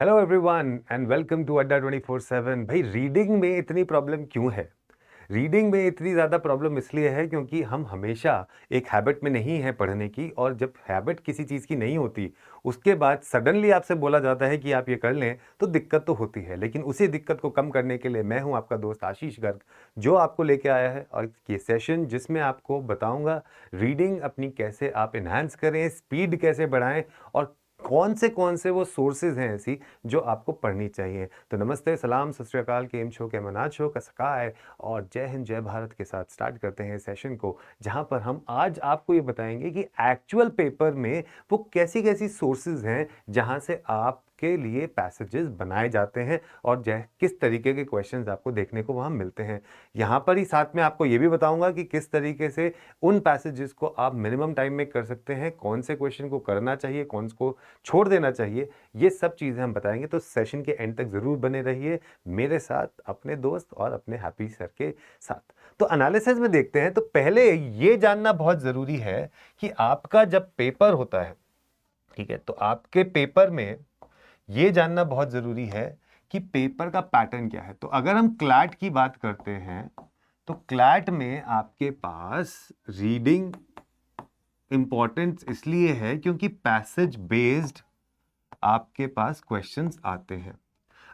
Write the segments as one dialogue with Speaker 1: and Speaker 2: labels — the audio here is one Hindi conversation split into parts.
Speaker 1: Hello everyone and welcome to Adda 24/7। भाई रीडिंग में इतनी प्रॉब्लम क्यों है? रीडिंग में इतनी ज़्यादा प्रॉब्लम इसलिए है क्योंकि हम हमेशा एक हैबिट में नहीं है पढ़ने की, और जब हैबिट किसी चीज़ की नहीं होती उसके बाद सडनली आपसे बोला जाता है कि आप ये कर लें तो दिक्कत तो होती है। लेकिन उसी दिक्कत को कम करने के लिए मैं हूं आपका दोस्त आशीष गर्ग, जो आपको लेके आया है और ये सेशन जिसमें आपको बताऊंगा रीडिंग अपनी कैसे आप इन्हांस करें, स्पीड कैसे बढ़ाएं और कौन से वो सोर्सेज हैं ऐसी जो आपको पढ़नी चाहिए। तो नमस्ते, सलाम, सत श्री अकाल, केम छो, कैमन आछो, कसकाय और जय हिंद जय भारत के साथ स्टार्ट करते हैं सेशन को, जहां पर हम आज आपको ये बताएंगे कि एक्चुअल पेपर में वो कैसी कैसी सोर्सेज हैं जहां से आपके लिए पैसेजेस बनाए जाते हैं और किस तरीके के क्वेश्चंस आपको देखने को वहां मिलते हैं। यहां पर ही साथ में आपको ये भी बताऊंगा कि किस तरीके से उन पैसेजेस को आप मिनिमम टाइम में कर सकते हैं, कौन से क्वेश्चन को करना चाहिए, कौन को छोड़ देना चाहिए। ये सब चीजें हम बताएंगे, तो सेशन के एंड तक जरूर बने रहिए मेरे साथ, अपने दोस्त और अपने हैप्पी सर के साथ। तो एनालिसिस में देखते हैं। तो पहले ये जानना बहुत जरूरी है कि आपका जब पेपर होता है, ठीक है, तो आपके पेपर में ये जानना बहुत जरूरी है कि पेपर का पैटर्न क्या है। तो अगर हम क्लैट की बात करते हैं तो क्लैट में आपके पास रीडिंग इंपॉर्टेंट इसलिए है क्योंकि पैसेज बेस्ड आपके पास क्वेश्चंस आते हैं।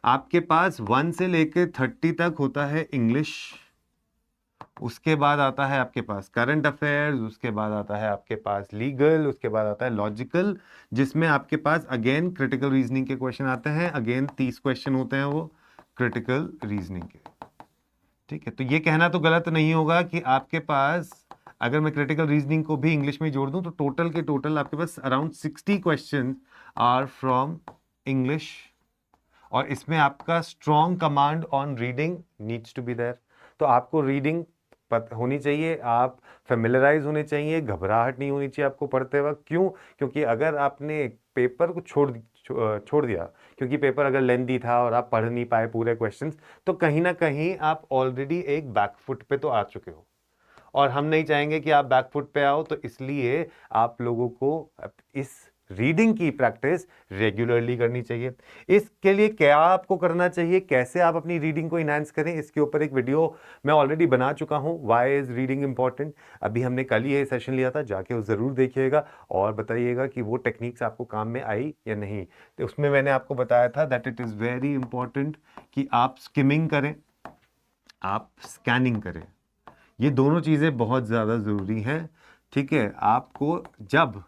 Speaker 1: आपके पास 1 से लेकर 30 तक होता है इंग्लिश, उसके बाद आता है आपके पास करंट अफेयर्स, उसके बाद आता है आपके पास लीगल, उसके बाद आता है लॉजिकल, जिसमें आपके पास अगेन क्रिटिकल रीजनिंग के क्वेश्चन आते हैं। अगेन 30 क्वेश्चन होते हैं वो क्रिटिकल रीजनिंग के। ठीक है, तो ये कहना तो गलत नहीं होगा कि आपके पास, अगर मैं क्रिटिकल रीजनिंग को भी इंग्लिश में जोड़ दूं तो टोटल के टोटल आपके पास around 60 question are from English, और इसमें आपका strong command on reading needs to be there. तो आपको रीडिंग होनी चाहिए, आप फेमिलराइज होने चाहिए, घबराहट नहीं होनी चाहिए आपको पढ़ते वक्त। क्यों? क्योंकि अगर आपने पेपर को छोड़ दिया, क्योंकि पेपर अगर लेंदी था और आप पढ़ नहीं पाए पूरे क्वेश्चंस, तो कहीं ना कहीं आप ऑलरेडी एक बैकफुट पे तो आ चुके हो, और हम नहीं चाहेंगे कि आप बैकफुट पे आओ। तो इसलिए आप लोगों को इस रीडिंग की प्रैक्टिस रेगुलरली करनी चाहिए। इसके लिए क्या आपको करना चाहिए, कैसे आप अपनी रीडिंग को इनहांस करें, इसके ऊपर एक वीडियो मैं ऑलरेडी बना चुका हूं, व्हाई इज रीडिंग इंपॉर्टेंट। अभी हमने कल ही ये सेशन लिया था, जाके वो जरूर देखिएगा और बताइएगा कि वो टेक्निक्स आपको काम में आई या नहीं। तो उसमें मैंने आपको बताया था that it is very important कि आप स्किमिंग करें, आप स्कैनिंग करें। ये दोनों चीजें बहुत ज्यादा जरूरी हैं। ठीक है, आपको जब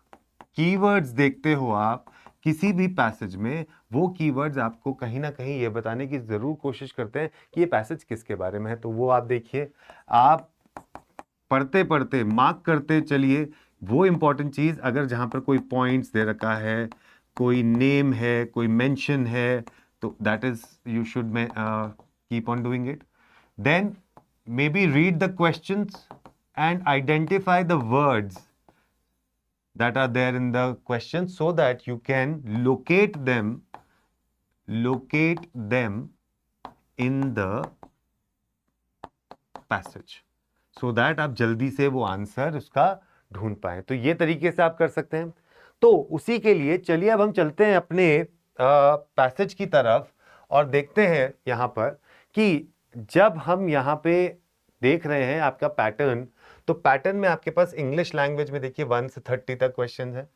Speaker 1: कीवर्ड्स देखते हो आप किसी भी पैसेज में, वो कीवर्ड्स आपको कहीं ना कहीं ये बताने की जरूर कोशिश करते हैं कि ये पैसेज किसके बारे में है। तो वो आप देखिए, आप पढ़ते पढ़ते मार्क करते चलिए वो इंपॉर्टेंट चीज। अगर जहां पर कोई पॉइंट्स दे रखा है, कोई नेम है, कोई मेंशन है, तो that is you should keep on doing it. Then maybe read the questions and identify the words that are there in the question so that you can locate them in the passage, so that आप जल्दी से वो आंसर उसका ढूंढ पाए। तो ये तरीके से आप कर सकते हैं। तो उसी के लिए चलिए अब हम चलते हैं अपने पैसेज की तरफ और देखते हैं यहां पर कि जब हम यहां पे देख रहे हैं आपका पैटर्न, तो पैटर्न में आपके पास इंग्लिश लैंग्वेज में देखिए 1 से 30 तक क्वेश्चन है।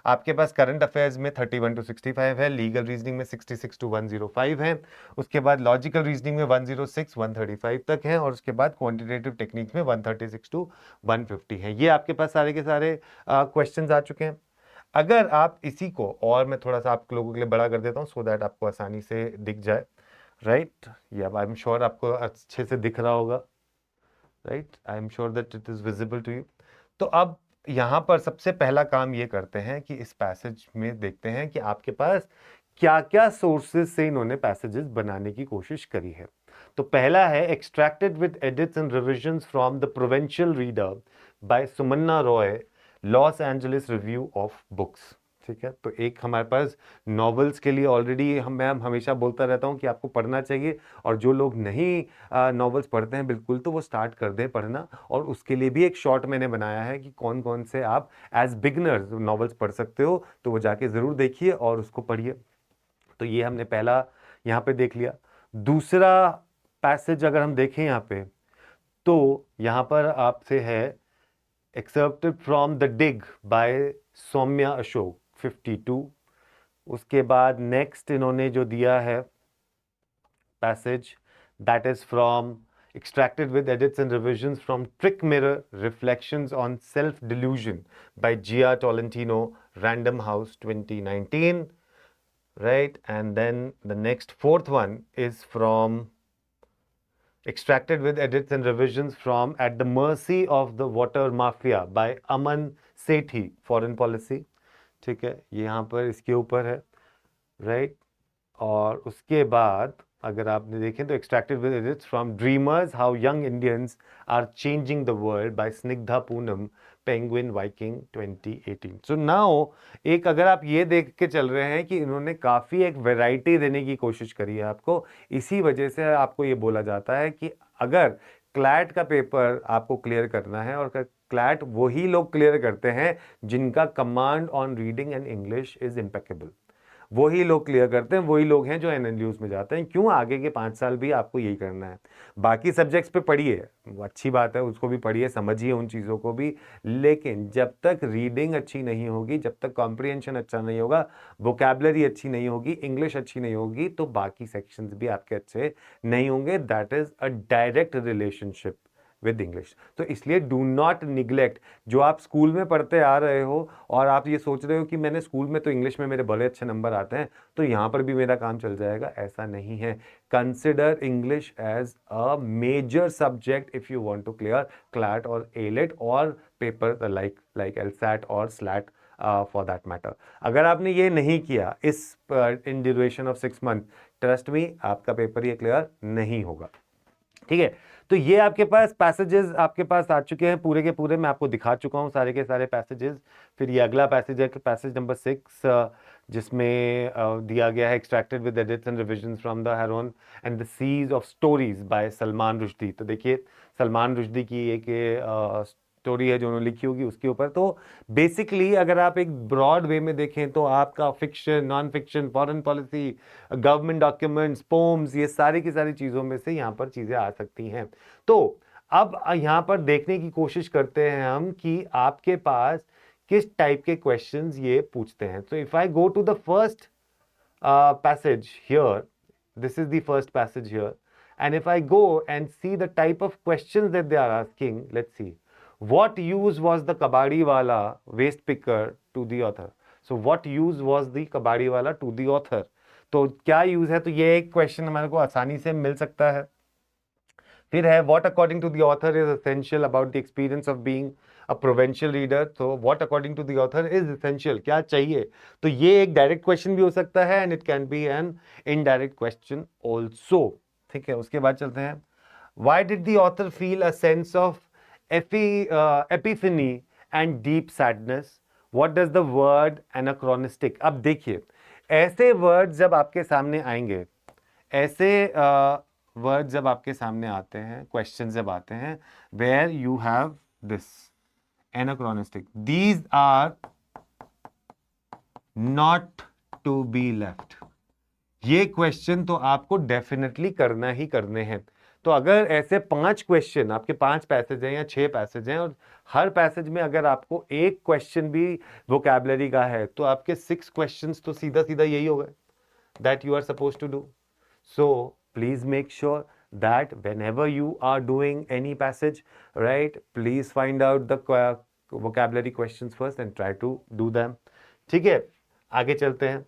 Speaker 1: आपके पास करंट अफेयर्स में 31 टू 65 है, लीगल रीजनिंग में 66 टू 105 है, उसके बाद लॉजिकल रीजनिंग में 106 135 तक है, और उसके बाद क्वांटिटेटिव टेक्निक में 136 टू 150 है। ये आपके पास सारे के सारे क्वेश्चंस आ चुके हैं। अगर आप इसी को और मैं थोड़ा सा आप लोगों के लिए बड़ा कर देता हूँ सो दैट आपको आसानी से दिख जाए, राइट? या आई एम श्योर आपको अच्छे से दिख रहा होगा, right? I am sure that it is visible to you. तो अब यहां पर सबसे पहला काम ये करते हैं कि इस पैसेज में देखते हैं कि आपके पास क्या क्या सोर्सेज से इन्होंने पैसेजेस बनाने की कोशिश करी है। तो पहला है extracted with edits and revisions from the provincial reader by Sumana Roy, Los Angeles review of books. ठीक है, तो एक हमारे पास नॉवेल्स के लिए ऑलरेडी मैं हमेशा बोलता रहता हूं कि आपको पढ़ना चाहिए, और जो लोग नहीं नॉवेल्स पढ़ते हैं बिल्कुल, तो वो स्टार्ट कर दें पढ़ना। और उसके लिए भी एक शॉर्ट मैंने बनाया है कि कौन कौन से आप एज बिगनर्स नॉवेल्स पढ़ सकते हो, तो वो जाके जरूर देखिए और उसको पढ़िए। तो ये हमने पहला यहाँ पे देख लिया। दूसरा पैसेज अगर हम देखें यहाँ पे, तो यहाँ पर आपसे है accepted from the dig by Saumya Ashok 52। उसके बाद नेक्स्ट इन्होंने जो दिया है passage, that is from extracted with edits and revisions from Trick Mirror Reflections on Self-Delusion by Gia Tolentino, Random House 2019, right? And then the next fourth one is from extracted with edits and revisions from At the Mercy of the Water Mafia by Aman Sethi, Foreign Policy। ठीक है, ये यहाँ पर इसके ऊपर है, राइट। और उसके बाद अगर आपने देखें तो extracted with edits from dreamers how young Indians are changing the world by Snigdha Poonam, penguin viking 2018। So now एक अगर आप ये देख के चल रहे हैं कि इन्होंने काफ़ी एक वैरायटी देने की कोशिश करी है आपको, इसी वजह से आपको ये बोला जाता है कि अगर क्लैट का पेपर आपको क्लियर करना है, और क्लैट वही लोग क्लियर करते हैं जिनका command on reading and English is impeccable, वही लोग क्लियर करते हैं, वही लोग हैं जो एनएलयूज में जाते हैं। क्यों? आगे के 5 साल भी आपको यही करना है। बाकी सब्जेक्ट्स पे पढ़िए, अच्छी बात है, उसको भी पढ़िए, समझिए उन चीज़ों को भी, लेकिन जब तक रीडिंग अच्छी नहीं होगी, जब तक कॉम्प्रिहेंशन अच्छा नहीं होगा, वोकैबुलरी अच्छी नहीं होगी, इंग्लिश अच्छी नहीं होगी, तो बाकी सेक्शंस भी आपके अच्छे नहीं होंगे। That is a direct relationship with English. तो इसलिए डू नॉट निग्लेक्ट, जो आप स्कूल में पढ़ते आ रहे हो और आप ये सोच रहे हो कि मैंने स्कूल में तो इंग्लिश में मेरे बड़े अच्छे नंबर आते हैं तो यहाँ पर भी मेरा काम चल जाएगा, ऐसा नहीं है। Consider English as a major subject if you want to clear CLAT और एलेट और पेपर लाइक एलसैट और स्लैट फॉर दैट मैटर। अगर आपने ये नहीं किया इस in duration of 6 month, trust me आपका पेपर ये क्लियर नहीं होगा। ठीक है, तो ये आपके पास पैसेजेस आपके पास आ चुके हैं पूरे के पूरे, मैं आपको दिखा चुका हूं सारे के सारे पैसेजेस। फिर ये अगला पैसेज है पैसेज नंबर 6, जिसमें दिया गया है extracted with edits and revisions from the Haroun and the sea of stories by Salman Rushdie. तो देखिए सलमान रुश्दी की एक स्टोरी है जो उन्होंने लिखी होगी उसके ऊपर। तो बेसिकली अगर आप एक ब्रॉड वे में देखें तो आपका fiction, non fiction, foreign policy, government documents, poems, ये सारी की सारी चीज़ों में से यहाँ पर चीज़ें आ सकती हैं। तो अब यहाँ पर देखने की कोशिश करते हैं हम कि आपके पास किस टाइप के क्वेश्चंस ये पूछते हैं। तो if I go to the first passage here, this is the first passage here, and if I go and see the type of questions that they are asking, let's see. What use was the kabadi wala waste picker to the author? So what use was the kabadi wala to the author? तो क्या यूज है? तो ये एक क्वेश्चन हमारे को आसानी से मिल सकता है। फिर है what according to the author is essential about the experience of being a provincial reader? तो what according to the author is essential, क्या चाहिए? तो ये एक डायरेक्ट क्वेश्चन भी हो सकता है and it can be an indirect question also। ठीक है, उसके बाद चलते हैं। Why did the author feel a sense of epiphany and deep sadness? What does the word anachronistic? अब देखिए ऐसे वर्ड जब आपके सामने आएंगे, ऐसे वर्ड जब आपके सामने आते हैं, क्वेश्चन जब आते हैं, where you have this anachronistic, these are not to be left. ये क्वेश्चन तो आपको डेफिनेटली करना ही करने हैं। तो अगर ऐसे 5 क्वेश्चन, आपके 5 पैसेज हैं या 6 पैसेज हैं, और हर पैसेज में अगर आपको एक क्वेश्चन भी वोकैबुलरी का है, तो आपके 6 क्वेश्चंस तो सीधा सीधा यही हो गए that you are suppose to do. So please make sure that whenever you are doing any passage, right, please find out the vocabulary questions first and try to do them। ठीक है, आगे चलते हैं,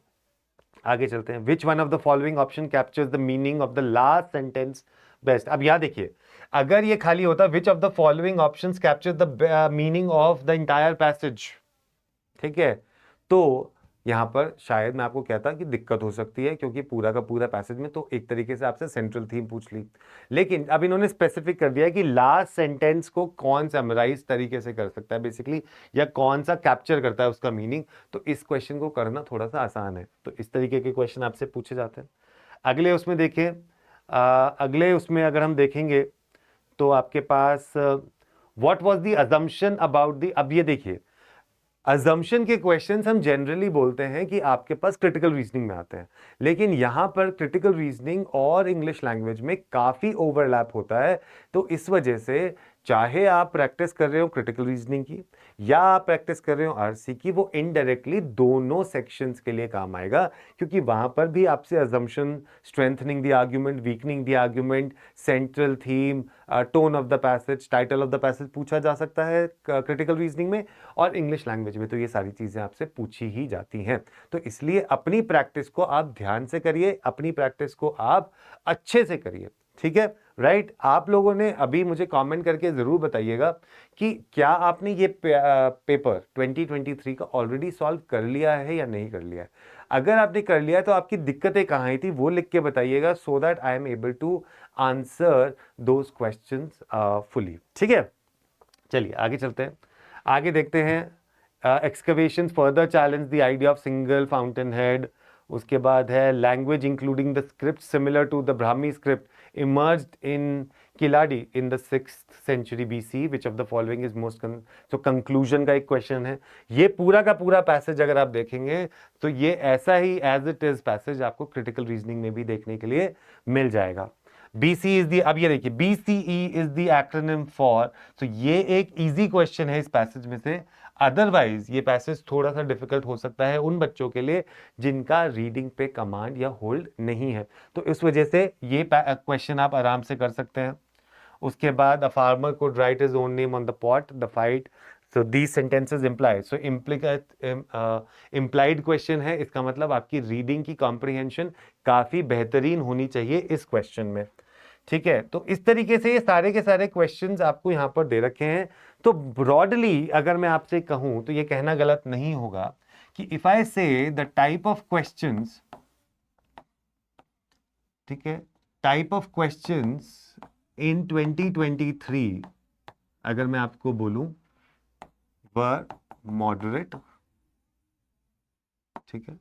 Speaker 1: आगे चलते हैं। Which one of the following option captures the meaning of the last sentence best? अब यहाँ देखिए, अगर ये खाली होता which of the following options captures the meaning of the entire passage, ठीक है, तो यहाँ पर शायद मैं आपको कहता कि दिक्कत हो सकती है, क्योंकि पूरा का पूरा पैसेज में तो एक तरीके से आपसे सेंट्रल थीम पूछ ली। लेकिन अब इन्होंने स्पेसिफिक कर दिया है कि लास्ट सेंटेंस को कौन समराइज तरीके से कर सकता है बेसिकली, या कौन सा कैप्चर करता है उसका मीनिंग। तो इस क्वेश्चन को करना थोड़ा सा आसान है। तो इस तरीके के क्वेश्चन आपसे पूछे जाते हैं। अगले उसमें देखिए, अगले उसमें अगर हम देखेंगे तो आपके पास what was the assumption about the, अब ये देखिए अजम्पशन के क्वेश्चंस हम जनरली बोलते हैं कि आपके पास क्रिटिकल रीजनिंग में आते हैं, लेकिन यहाँ पर क्रिटिकल रीजनिंग और इंग्लिश लैंग्वेज में काफ़ी ओवरलैप होता है। तो इस वजह से चाहे आप प्रैक्टिस कर रहे हो क्रिटिकल रीजनिंग की या आप प्रैक्टिस कर रहे हो आरसी की, वो इनडायरेक्टली दोनों सेक्शंस के लिए काम आएगा, क्योंकि वहां पर भी आपसे assumption, strengthening the argument, weakening the argument, central theme, tone of the passage, title of the passage पूछा जा सकता है क्रिटिकल रीजनिंग में, और इंग्लिश लैंग्वेज में तो ये सारी चीजें आपसे पूछी ही जाती हैं। तो इसलिए अपनी प्रैक्टिस को आप ध्यान से करिए, अपनी प्रैक्टिस को आप अच्छे से करिए, ठीक है, राइट। आप लोगों ने अभी मुझे कमेंट करके जरूर बताइएगा कि क्या आपने ये पेपर 2023 का ऑलरेडी सॉल्व कर लिया है या नहीं कर लिया है। अगर आपने कर लिया है तो आपकी दिक्कतें कहाँ आई थी वो लिख के बताइएगा, so that I am able to answer those questions fully, ठीक है। चलिए आगे चलते हैं, आगे देखते हैं। Excavation further challenge the idea of single fountain head. उसके बाद है language including the script similar to the Brahmi script emerged in Keeladi in the 6th century BC, which of the following is most. तो कंक्लूजन का एक क्वेश्चन है। ये पूरा का पूरा पैसेज अगर आप देखेंगे तो ये ऐसा ही एज इट इज पैसेज आपको क्रिटिकल रीजनिंग में भी देखने के लिए मिल जाएगा। BC इज दी, अब ये देखिए BCE is the acronym for, तो ये एक इजी क्वेश्चन है इस पैसेज में से। अदरवाइज ये पैसेज थोड़ा सा डिफिकल्ट हो सकता है उन बच्चों के लिए जिनका रीडिंग पे कमांड या होल्ड नहीं है, तो इस वजह से ये क्वेश्चन आप आराम से कर सकते हैं। उसके बाद a farmer could write his own name on the pot the fight, so these sentences imply, so implied question है, इसका मतलब आपकी रीडिंग की कॉम्प्रिहेंशन काफी बेहतरीन होनी चाहिए इस क्वेश्चन में, ठीक है। तो इस तरीके से ये सारे के सारे क्वेश्चंस आपको यहां पर दे रखे हैं। तो ब्रॉडली अगर मैं आपसे कहूं तो ये कहना गलत नहीं होगा कि इफ आई से द टाइप ऑफ क्वेश्चंस, ठीक है, टाइप ऑफ क्वेश्चंस इन 2023 अगर मैं आपको बोलूं वर मॉडरेट, ठीक है।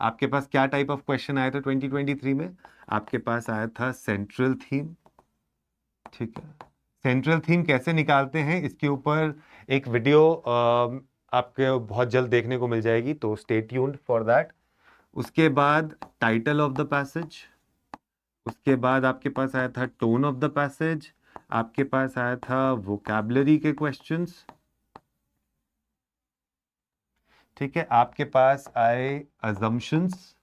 Speaker 1: आपके पास क्या टाइप ऑफ क्वेश्चन आया था 2023 में? आपके पास आया था सेंट्रल थीम, ठीक है। सेंट्रल थीम कैसे निकालते हैं इसके ऊपर एक वीडियो आपके बहुत जल्द देखने को मिल जाएगी, तो स्टे ट्यून्ड फॉर दैट। उसके बाद टाइटल ऑफ द पैसेज, उसके बाद आपके पास आया था टोन ऑफ द पैसेज, आपके पास आया था वोकैबुलरी के क्वेश्चंस, ठीक है। आपके पास आए अजम्पशंस,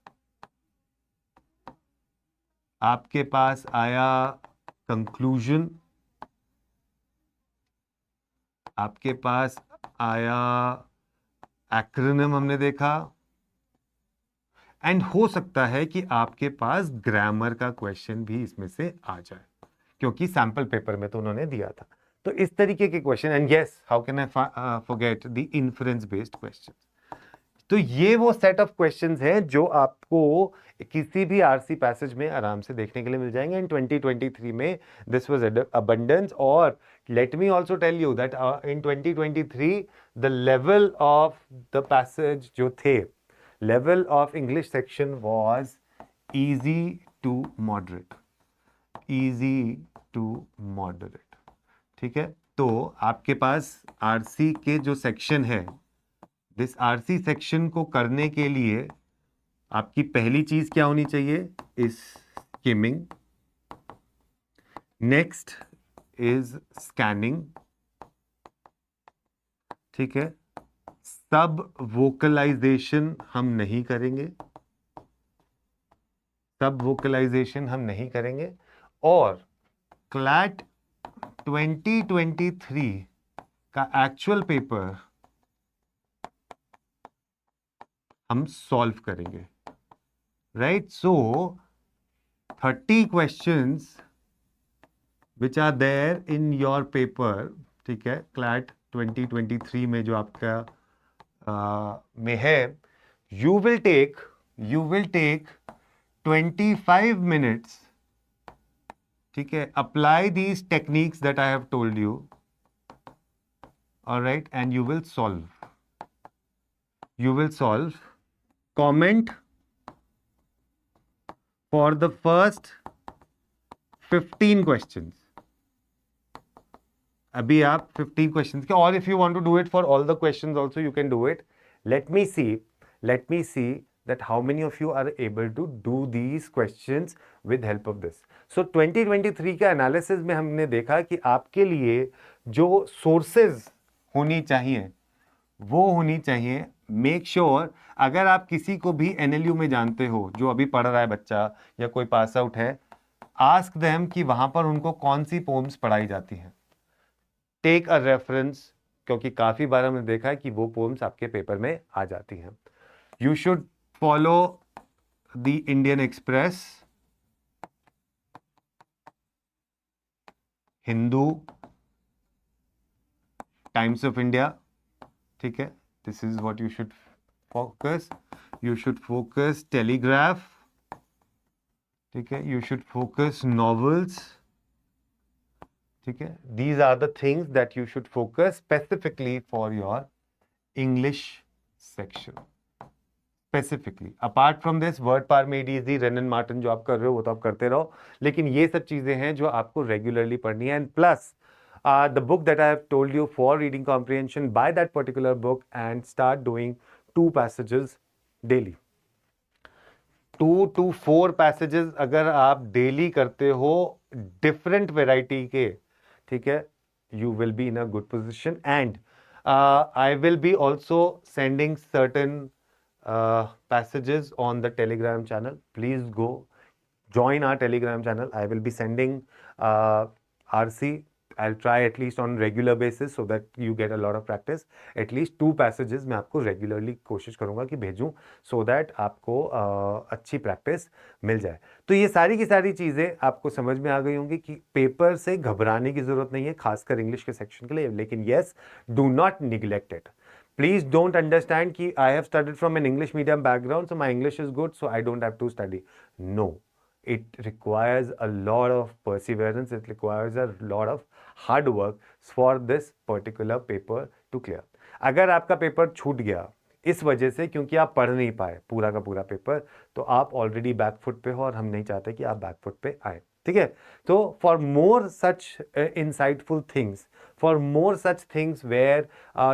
Speaker 1: आपके पास आया कंक्लूजन, आपके पास आया एक्रोनिम हमने देखा, एंड हो सकता है कि आपके पास ग्रामर का क्वेश्चन भी इसमें से आ जाए, क्योंकि सैंपल पेपर में तो उन्होंने दिया था। तो इस तरीके के question, and yes how can I forget the inference based question. तो ये वो सेट ऑफ क्वेश्चंस हैं जो आपको किसी भी आरसी पैसेज में आराम से देखने के लिए मिल जाएंगे। इन 2023 में दिस वाज अबंडेंस, और let me also tell you that in 2023 the level of the passage जो थे, level of English section was easy to moderate, easy to moderate, ठीक है। तो आपके पास आरसी के जो सेक्शन है, दिस आरसी सेक्शन को करने के लिए आपकी पहली चीज क्या होनी चाहिए? Is skimming, next is scanning, ठीक है। सब वोकलाइजेशन हम नहीं करेंगे, सब वोकलाइजेशन हम नहीं करेंगे, और क्लैट 2023 का एक्चुअल पेपर हम सॉल्व करेंगे, right. So 30 questions which are there in your paper, ठीक है, क्लैट 2023 में जो आपका में है, यू विल टेक 25 मिनट्स, ठीक है, apply these techniques that I have told you, alright, and you will solve, comment for the first 15 questions, अभी आप 15 क्वेश्चंस के, और if you want to do it for all the questions also you can do it. Let me see that how many of you are able to do these questions with help of this. So 2023 के एनालिसिस में हमने देखा कि आपके लिए जो सोर्सेज होनी चाहिए वो होनी चाहिए. मेक श्योर अगर आप किसी को भी एनएलयू में जानते हो जो अभी पढ़ रहा है बच्चा या कोई पास आउट है, आस्क देम कि वहां पर उनको कौन सी पोम्स पढ़ाई जाती हैं. टेक अ रेफरेंस, क्योंकि काफी बार हमने देखा है कि वो पोम्स आपके पेपर में आ जाती हैं. You should follow the Indian Express, Hindu, Times of India. ठीक है, this is what you should focus. You should focus Telegraph. ठीक है, यू शुड फोकस नॉवेल्स. ठीक है, these are the things that you should focus specifically for your English section. Specifically apart from this word power made easy, Wren and Martin जो आप कर रहे हो वो तो आप करते रहो, लेकिन ये सब चीजें हैं जो आपको रेगुलरली पढ़नी है. And plus the book that I have told you for reading comprehension, buy that particular book and start doing 2 passages daily. 2 to 4 passages अगर आप डेली करते हो डिफरेंट वेराइटी के, ठीक है, you will be in a good position. And I will be also sending certain passages on the Telegram channel. Please go join our Telegram channel. I will be sending RC. I'll try at least on regular basis so that you get a lot of practice. At least 2 passages मैं आपको regularly कोशिश करूंगा कि भेजूं so that आपको अच्छी प्रैक्टिस मिल जाए. तो ये सारी की सारी चीज़ें आपको समझ में आ गई होंगी कि पेपर से घबराने की ज़रूरत नहीं है, खासकर इंग्लिश के सेक्शन के लिए. लेकिन yes, do not neglect it. Please don't understand कि I have studied from an English medium background, so my English is good, so I don't have to study. No. It requires a lot of perseverance. It requires a lot of hard work for this particular paper to clear. अगर आपका पेपर छूट गया इस वजह से क्योंकि आप पढ़ नहीं पाए पूरा का पूरा पेपर, तो आप ऑलरेडी बैकफुट पे हो और हम नहीं चाहते कि आप बैकफुट पे आए. ठीक है, तो for more such insightful things, for more such things where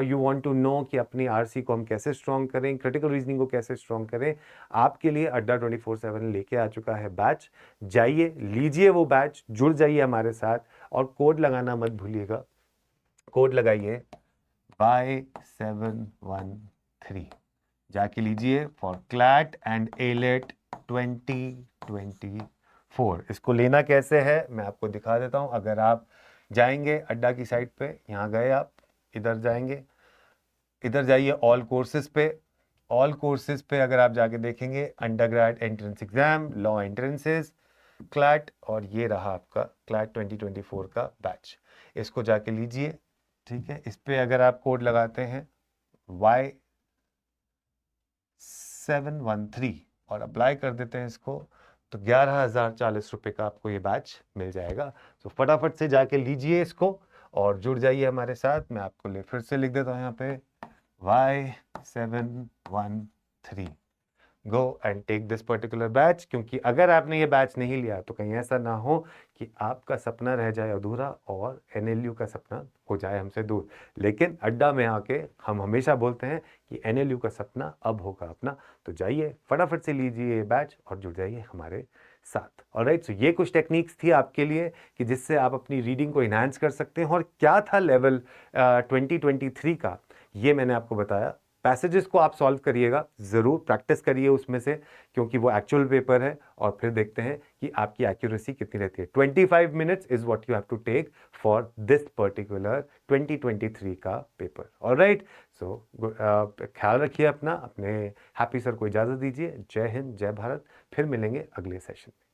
Speaker 1: you want to know कि अपनी आरसी को हम कैसे स्ट्रॉन्ग करें, क्रिटिकल रीजनिंग को कैसे स्ट्रॉन्ग करें, आपके लिए अड्डा 24/7 लेके आ चुका है बैच. जाइए, लीजिए वो बैच, जुड़ जाइए हमारे साथ और कोड लगाना मत भूलिएगा. कोड लगाइए Y713, जाके लीजिए फॉर क्लैट एंड एलेट 2024. इसको लेना कैसे है मैं आपको दिखा देता हूं. अगर आप जाएंगे अड्डा की साइट पे, यहां गए आप, इधर जाएंगे, इधर जाइए ऑल कोर्सेज पे. ऑल कोर्सेज पे अगर आप जाके देखेंगे undergrad entrance exam, law entrances, CLAT, और ये रहा आपका क्लैट 2024 का बैच. इसको जाके लीजिए. ठीक है, इस पे अगर आप कोड लगाते हैं Y713 और अप्लाई कर देते हैं इसको, तो 11,040 रुपए का आपको ये बैच मिल जाएगा. तो फटाफट से जाके लीजिए इसको और जुड़ जाइए हमारे साथ. मैं आपको फिर से लिख देता हूँ यहाँ पे Y713. Go and take this particular batch, क्योंकि अगर आपने ये बैच नहीं लिया तो कहीं ऐसा ना हो कि आपका सपना रह जाए अधूरा और एनएलयू का सपना हो जाए हमसे दूर. लेकिन अड्डा में आके हम हमेशा बोलते हैं कि एनएलयू का सपना अब होगा अपना. तो जाइए फटाफट से लीजिए ये बैच और जुड़ जाइए हमारे साथ. ऑलराइट, सो ये कुछ टेक्निक्स थी आपके लिए कि जिससे आप अपनी रीडिंग को इन्हांस कर सकते हैं. और क्या था लेवल 2023 का, ये मैंने आपको बताया. पैसेजेस को आप सॉल्व करिएगा, ज़रूर प्रैक्टिस करिए उसमें से, क्योंकि वो एक्चुअल पेपर है. और फिर देखते हैं कि आपकी एक्यूरेसी कितनी रहती है. 25 minutes is what you have to take for this particular 2023 का पेपर. ऑलराइट, सो ख्याल रखिए अपना. अपने हैप्पी सर को इजाज़त दीजिए. जय हिंद, जय भारत. फिर मिलेंगे अगले सेशन में.